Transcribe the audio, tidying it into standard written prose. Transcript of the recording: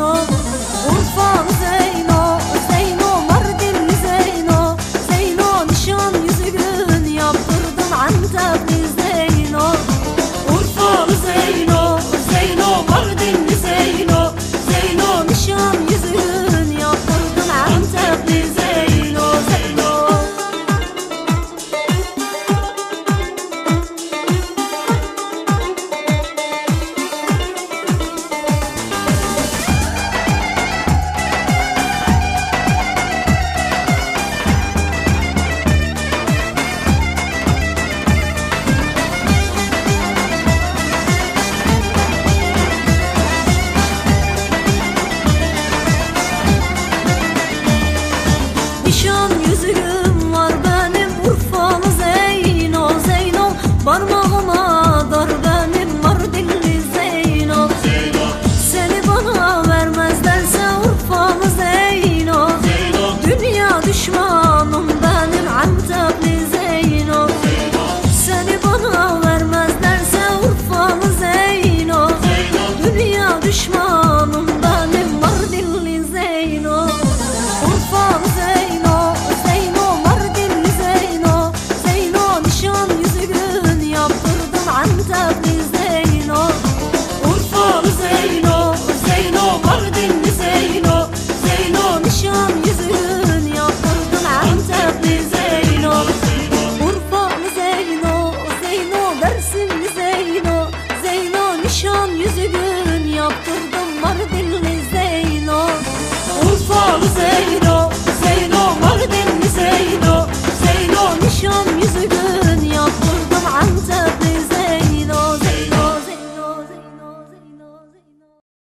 Zeyno, Urfalı Zeyno, Zeyno Mardinli Zeyno, Zeyno nişan yüzüğün yaptırdım Antepli Zeyno. Urfalı Zeyno, Zeyno Mardinli Zeyno, Zeyno nişan yüzüğün yaptırdım Antepli Zeyno, Zeyno. Nişan yüzüğüm var benim Urfalı Zeyno, Zeyno parmağıma dar benim Mardinli Zeyno, Zeyno. Seni bana vermezlerse Urfalı Zeyno, Zeyno. Dünya düşmanım benim Antepli Zeyno, Zeyno. Seni bana vermezlerse Urfalı Zeyno, Zeyno. Dünya düşmanım benim Mardinli Zeyno. Urfalı Zeyno, Zeyno Mardinli Zeyno, Zeyno nişan yüzüğün yaptırdım Antepli Zeyno. Urfalı Zeyno, Zeyno Mardinli Zeyno, Zeyno nişan yüzüğün yaptırdım Antepli Zeyno. Urfalı Zeyno, Zeyno Dersimli Zeyno, Zeyno nişan yüzüğün yaptırdım Mardinli Zeyno. Urfalı Zeyno, Zeyno Mardinli Zeyno, Zeyno nişan yüzüğün